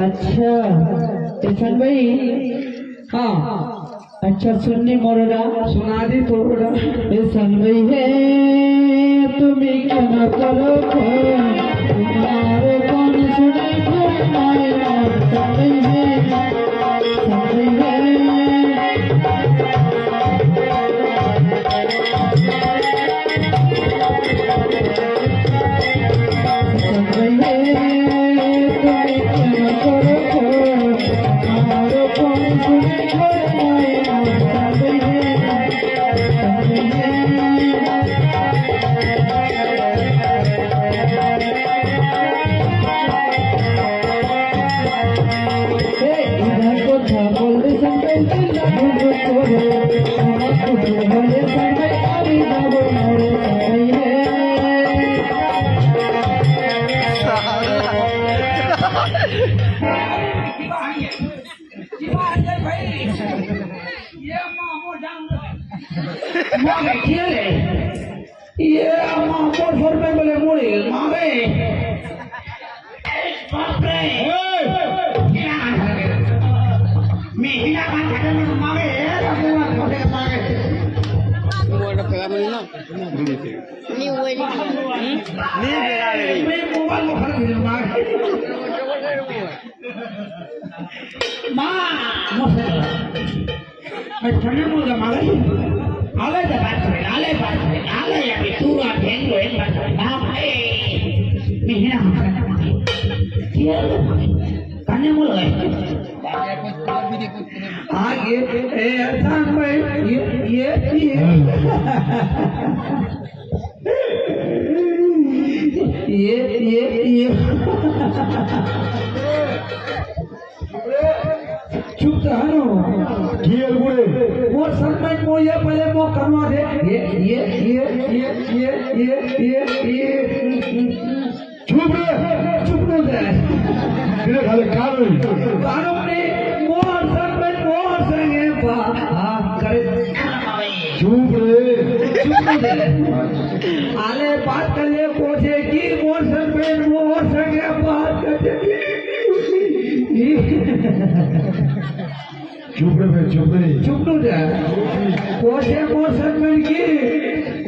अच्छा किशन भाई। हाँ अच्छा सुननी मोररा सुना दी थोड़ा। किशन भाई है तुम्हें क्या न करो तुम्हारे कौन सुने माया समय है ये मोर में बोले मुड़ी मावे बाप रे मी हिला का खाते में मावे रघुवर खोटे मावे वो डका में ना नी वो नी बेगा रे मैं मोबाइल में खड़ा है मावे मां मोसे मैं ठंडे में मावे आले द बात आले अभी तू आ भेंगो एक बात ना भाई मिहिना क्या कन्ने मुल गए आगे ए असान भाई ये चुप रहो खेल बुरे वो सरपंच को ये पहले वो करवा दे ये चुप रे मेरे खाली कानून ने वो सरपंच वो संगे बात करे चुप रे आले बात करे कोठे की वो सरपंच वो संगे बात करे चुप रे कोठे को सरपंच की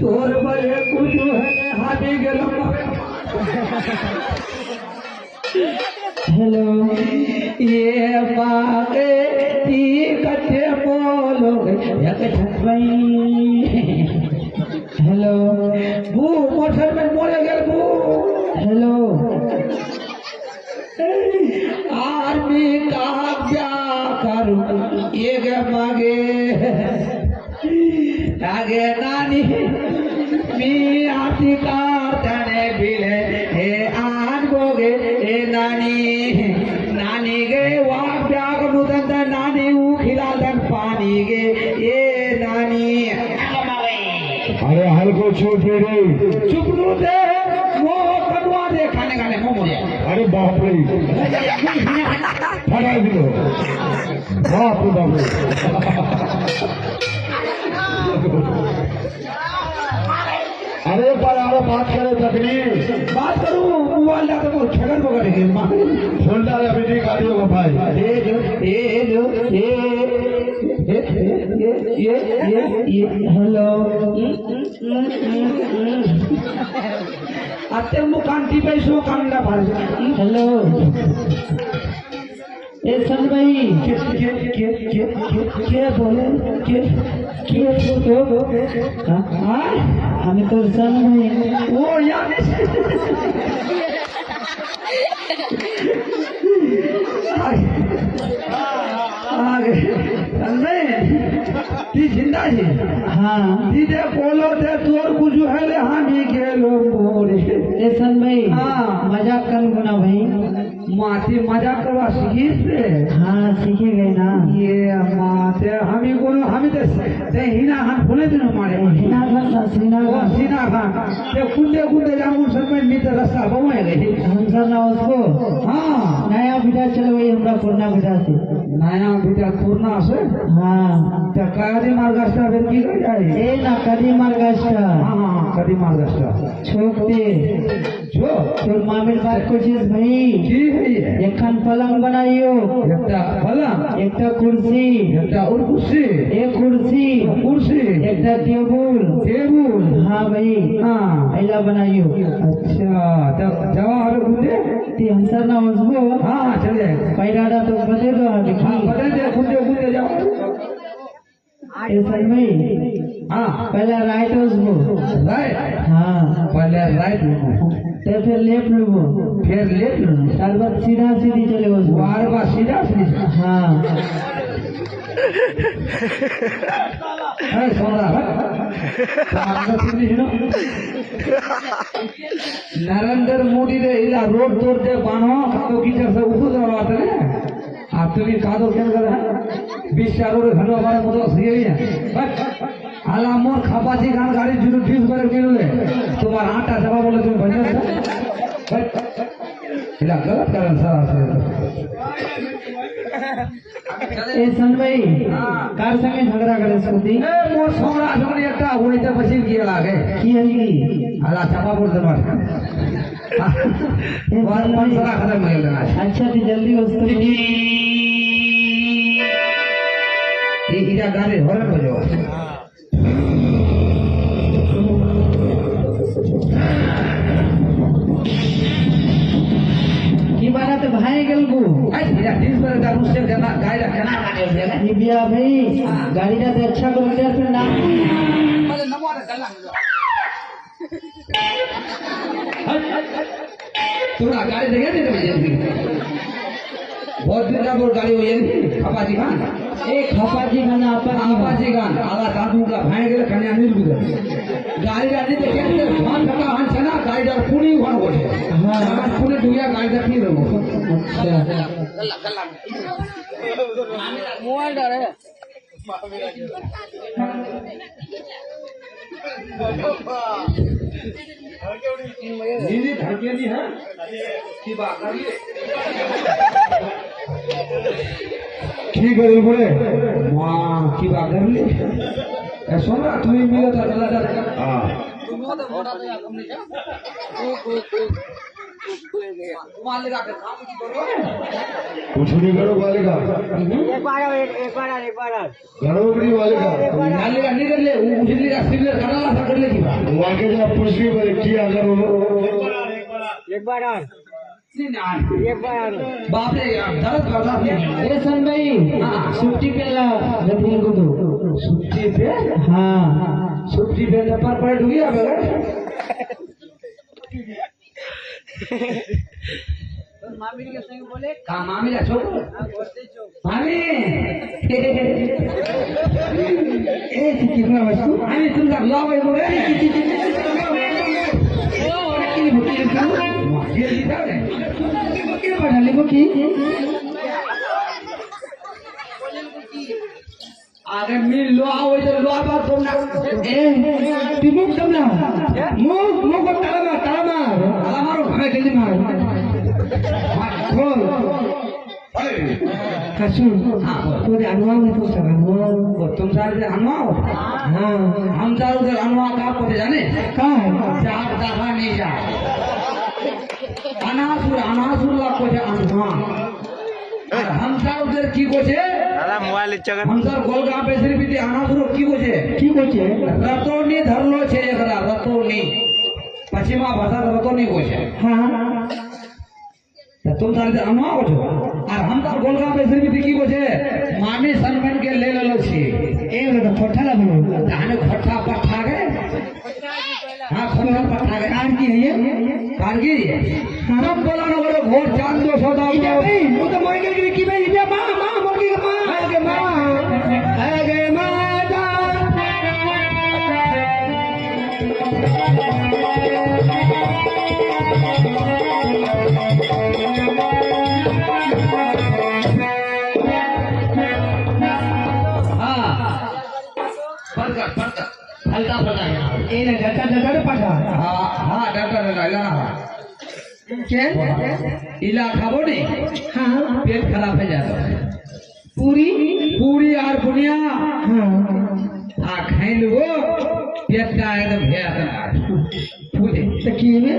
तोर बले कुछ है हाथी गलम हेलो ये बाके ती कथे बोलो एक ठगई हेलो वो मोटर में बोले गए वो हेलो आर्मी का क्या करूं ये मागे आगे नानी मी आती का तने बिले हे आन गोगे हे नानी गे वाह प्याग मुदंत नानी ऊ खिलादन पानी गे ये नानी अरे हल्को चुप रे चुप रो दे वो कदवा दे खाने मुंह मुझे अरे बाप रे फटा दिलो बाप रे अरे पर आप बात करे तकलीफ बात करूं मोबाइल ला तो ठगन पकड़ के फोन डाले अभी ठीक आ रही होगा भाई ये हेलो आते मुकांती पे सो कांदा भाई हेलो ए सन भाई क्या बोले क्या हमें तो सन भाई वो यार जिंदा है हाँ दीदे बोलो दे तोर कुछ है ले हम ही गेलो मोरे ए सन भाई हाँ मजाक कर गुना भाई माती मजाक करवा सीखी से हाँ सीखे गए ना ये माते हमी को हमी तो हिना खान भूले दिन हमारे हिना खान ये कुंदे जामुन सर में नीचे रास्ता बवाए गए हम सर ना उसको हाँ नया बिटा चलो वही हमरा पुराना बिटा से नया बिटा पुराना से हाँ तो कादी मार्गस्टा फिर की कर जाए ए ना कादी मार्गस्टा हाँ कभी महाराष्ट्र छोकते जो তোর মামির বাদ করছিস ভাই की है ये একখান পলং বানাইও একটা फला একটা কুরসি একটা और कुर्सी এক কুরসি कुर्सी একটা টেবুল टेबुल हाँ भाई हाँ ऐला बनाइयो अच्छा तब जवाहर घूमते ती हमसर ना उसबो हाँ चले पैराड़ा तो बदे दो अभी हाँ बदल दे घूमते घूमते जाओ ऐसा भाई हाँ पहले राइट उसबो राइट हाँ पहले राइट ते फिर लेफ्ट लुबो फिर लेफ्ट लो तार बाद सीधा सीधी चले उसबो बार बार सीधा सीधा हाँ है सोना नरेंद्र मोदी रे इला रोड तोड़ते बानो तो कीचड़ से उठो दरवाते ने आप तो भी कादो क्या कर रहा है 20 रोड घनो हमारे मुझे सही है बस आला मोर खापाची गान गाड़ी जुरू 20 बार मिलले तुम्हारा आटा जवाब बोले तुम बन जाता बस इला गलत कारण सारा से ए सन भाई कार संगे झगड़ा करे सुधी ए मोर सोना जोनी एकटा होई त बसिल के लागे की हली आला चापा बोल दे मार वन मन सारा खत्म हो गया अच्छा ती जल्दी उसको ये इरा गाड़ी हॉर्न बजो की बात तो भाई गेल को आई इरा दिस पर का उससे देना गाड़ी रखना माने दे ये बिया भाई गाड़ी का तो अच्छा कर दिया फिर ना मतलब नमो रे गल्ला तोरा गाड़ी देखे नहीं तो बहुत दिन का बोल गाड़ी हो ये खपाजी खान एक खपाजी खाना अपन खपाजी खान आला साधु का भाई गेले कन्या मिल भी गाड़ी गाड़ी देखे तो धान का हान छना गाड़ी का पूरी वन हो छे हां पूरे दुनिया गाड़ी का फिर हो अच्छा गल्ला गल्ला मोबाइल डरे नीली धड़केली है की बात करिए की करे बोले मां की बात कर ली ए सोना तू ही मिला था चला जा हां कुछ नहीं करो मालिका एक बार गड़बड़ी मालिका मालिका नहीं कर ले उजली का सिग्नल कराला सा कर ले की बात वहाँ के जब पुष्टि पर किया करो एक बार बाप रे दर्द करता है ए सन भाई छुट्टी पे ला रतन को दो छुट्टी पे हाँ छुट्टी पे पर पड़ गया बगैर मामी के संग बोले का मामी का छोड़ मामी ए कितना वस्तु मामी तुम का लाओ भाई बोले की भूखी है ये लीधा है के पढ़ा लिखो की आगे मिल लो आओ इधर लो आप तुम ना ए टिमुक समना मो को ताला मारो हमें जल्दी मार खोल कसू तो अनवा में तो सब अनवा तुम सारे अनवा हाँ हम चारों से अनवा का पता जाने का है चार दफा नहीं जा अनासुर ला को जे अनवा हम चारों उधर की को छे दादा मोबाइल इच्छा हम सर गोलगा पे सिर्फ इति अनासुर की को छे रतोनी धरलो छे एकरा रतोनी पश्चिमा भाषा रतोनी को छे हाँ तो तुम सारे अनवा को छो और हम तो गोलगा पे सिर्फ इति की को छे मामी सनमन के ले लेलो छी ए तो खोटा लगो जाने खट्टा पट्टा गए हाँ खोटा पट्टा गए कार की है ये कारगिल सब बोला ना बोलो घोर चांद दो सौदा भाई वो तो मोई के की भाई ये मां मुर्गी का मां आगे मां जा हल्का पता है ए ना डटा पटा हाँ डटा इला क्या इला खाबो नहीं हाँ पेट खराब हो जाता है पूरी पूरी और बुनिया हाँ खाई लो पेटটা একদম ভেয়াতে ফুলে তো কি হবে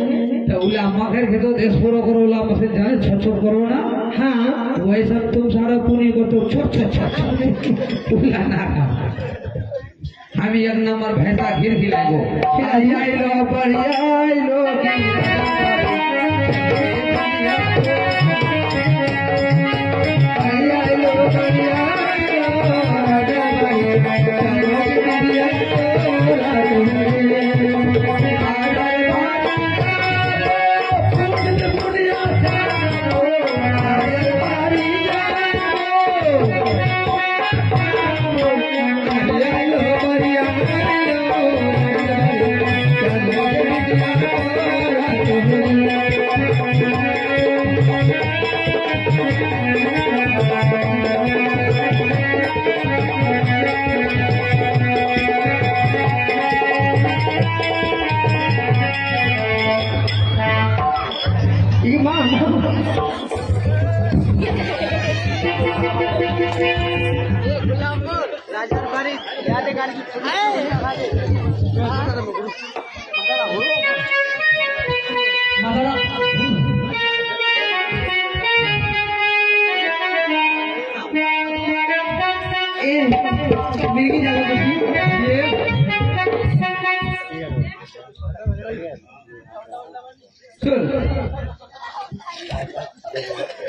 तो उला मगर के तो देश पूरा करो उला मसे जाने छोट छोट करो ना हाँ वैसा तुम सारा पुनी को तो छोट छोट छोट उला ना हम एक नंबर भैंसा गिर खिलाएगो आई लो बढ़िया आई लो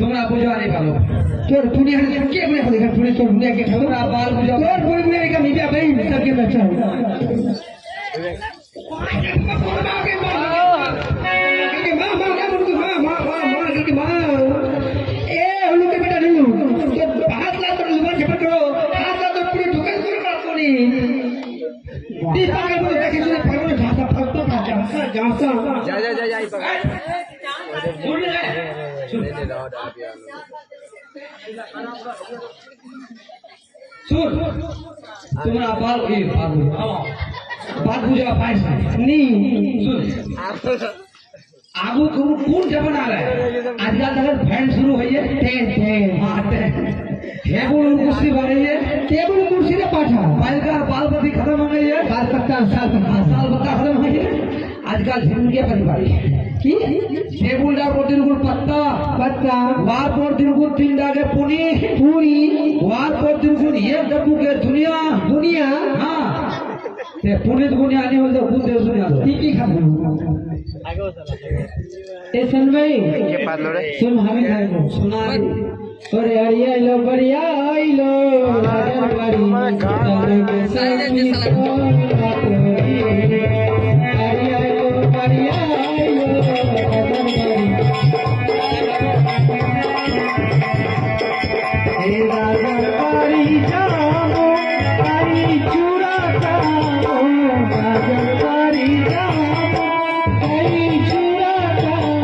তোমরা বুঝা नहीं पालो তোর দুনিয়া কে বলে খালি খালি তোর দুনিয়া কে খালো তোমরা বাল বুঝা তোর বই বই কা মিডিয়া ভাই সব के बच्चा सुन तुम्हारा बाल बात बुझा पैसा नहीं सुन आगू तुम कौन जमाना आ रहा है आजकल अगर फैन शुरू हुई है टेबल कुर्सी बन रही है टेबल कुर्सी ने पाठा बाल पति खत्म हो गई है बाल पत्ता साल पत्ता खत्म हो गई है आजकल झिमके परिवार की टेबल डा पर दिन पत्ता पत्ता वार पर दिन तीन डागे पुनी पूरी वार पर दिन ये डब्बू के दुनिया दुनिया हाँ ते पुनीत गुनी आने वाले तो खुद देश दुनिया की खाते ए सन भाई सुन हमें खाएगो सुना अरे अरिया लो बढ़िया आई लो राजन बाड़ी तारे के साथी को अरिया लो बढ़िया आई लो राजन बाड़ी ए राजन बाड़ी जाओ आई चूड़ा जाओ राजन बाड़ी जाओ आई चूड़ा जाओ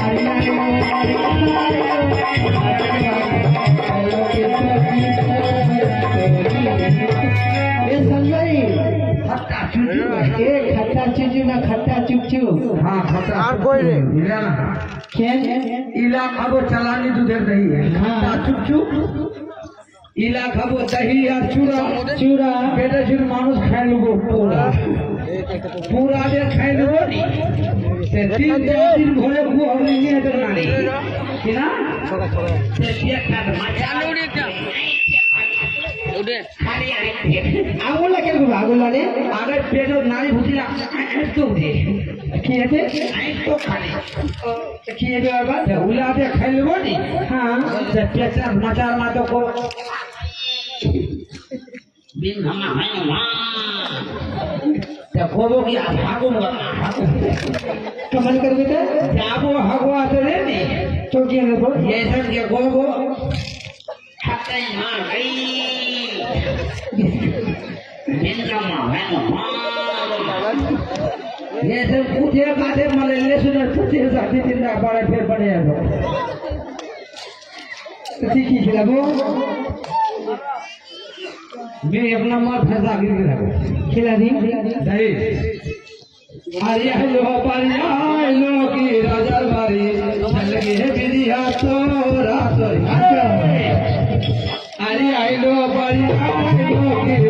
अरिया लो खट्टा चुचू ना खट्टा चुचू हाँ खतरा और कोई रे इला ना क्या इला खाबो चलानी दूधेर दही है खट्टा चुपचु इला खाबो दही और चूड़ा चूड़ा बेटा जिन मानुष खाए लोगो पूरा पूरा दे खाए लोगो ते तीन दिन भरे को और नहीं है तो नानी कि ना ते ये खाद मचालो रे क्या उड़े खाली आगोला क्या बोला आगोला ने आगे पेटो नारी भुजिला तो दे की है तो खाली की है बात उला दे खाए लोगो नी हाँ ते पेचा मचार मा तो को बिन हमा है मां ते खोबो की भागो कमल कर बेटा जाबो हगो आते रे नी तो क्या है बोल ये सब के खोबो हते मां गई बिन हमा है मां ये सब पूछे काटे मले ले सुने पूछे साथी जिंदा बड़े फिर बने हैं तो ठीक ही खिलाबो मैं अपना मार फंसा गिर गिरा खिला दी दही आरिया लो पारिया लो की राजा बारी चल गए बिरिया तो रात आरिया लो पारिया लो की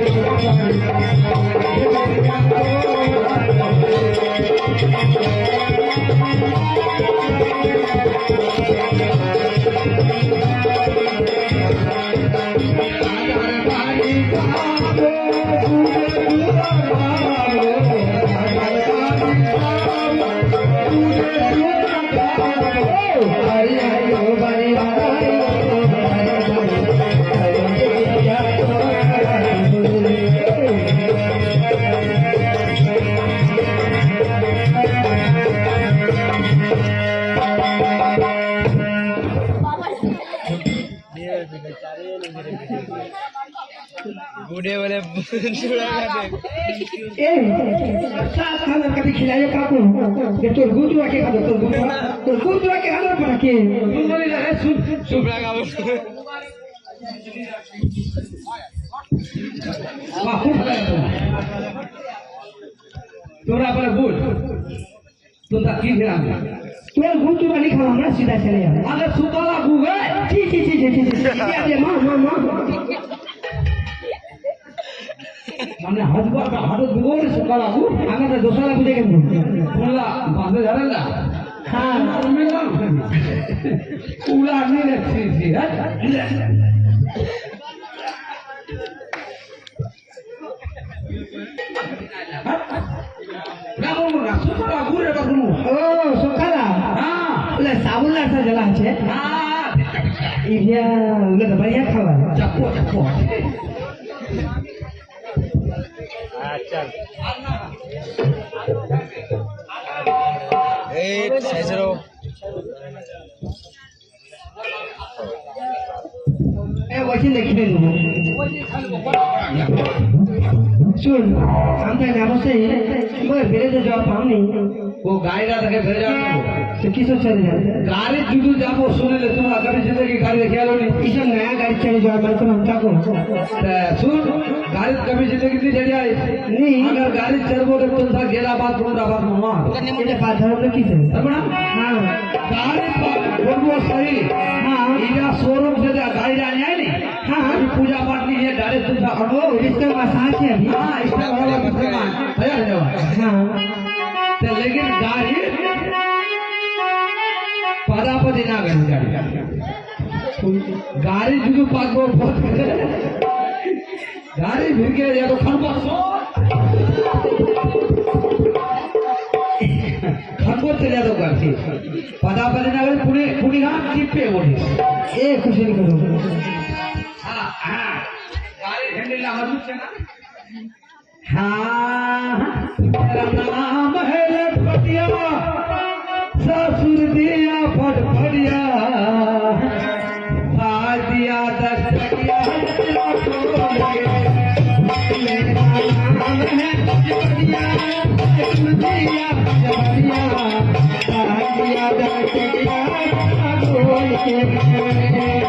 बूढ़े वाले खाना कभी खिलाए काकू ये तो गुदवा के खाना तो गुदवा के खाना पर के चुप लगा तोरा पर गुड तुम ता की गिरा तोर गुदवा नहीं खाना हमरा सीधा चले अगर सुकाला गुगे जी हमने हजवा का हाथ दुगोर सुकाला गु हमें तो दोसरा बुझे के पूरा बांधे धरला हां में ना पूरा नहीं रखी थी ना बोलूंगा सुकाला गु रे बाबू ओ सुकाला हां ले साबुन ला सा जला छे हां इडिया उले तो बढ़िया खावा चप्पो चल ए सैजरो ए वही लिखने लो सुन हम तो नाम से मैं बेरे तो जवाब पाऊंगी वो गाड़ी ना तक भेजा तो किसो चले जाए गाड़ी जुडू जाबो सुने ले तुम कभी जिंदगी गाड़ी देखिया लो नहीं इसे नया गाड़ी चले जाओ मैं तो हमका को सुन गाड़ी कभी जिंदगी नहीं चढ़ी आई नहीं अगर गाड़ी चलबो तो तुम सा गेला बात तुमरा बात मामा ये बात धर्म की है तबना हां गाड़ी बोलबो सही हां इना शोरूम से गाड़ी जाने आई नहीं हां पूजा पाठ नहीं है गाड़ी तुम सा अगो इसका मसाज है अभी हां इसका बड़ा मुसलमान भैया जाओ हां तो लेकिन गाड़ी पदापति ना गई गाड़ी जुदू पाको गाड़ी भिड़ के या तो खरबो चले तो गाड़ी पदापति ना गई पुणे पुणे हां चिपे बोली ए कुछ नहीं करो हां हां गाड़ी हैंडल ना मत से ना हाँ मेरा नाम है लटपटिया ससुर दिया फटफटिया दिया दस्तकिया मेरा नाम है लटपटिया ससुर दिया फटफटिया दिया दस्तकिया बोल के